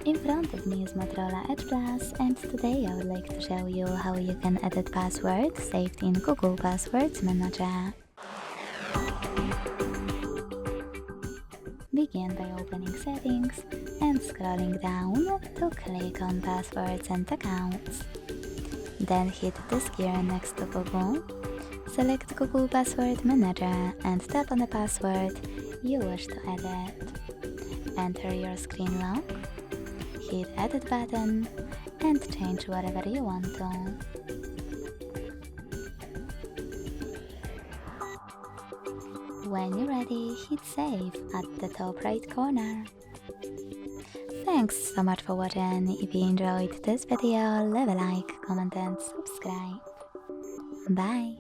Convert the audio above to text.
In front of me is Motorola Edge Plus, and today I would like to show you how you can edit passwords saved in Google Passwords Manager. Begin by opening Settings and scrolling down to click on Passwords and Accounts. Then hit this gear next to Google. Select Google Password Manager and tap on the password you wish to edit. Enter your screen lock, hit Edit button, and change whatever you want to. When you're ready, hit Save at the top right corner. Thanks so much for watching. If you enjoyed this video, leave a like, comment and subscribe. Bye!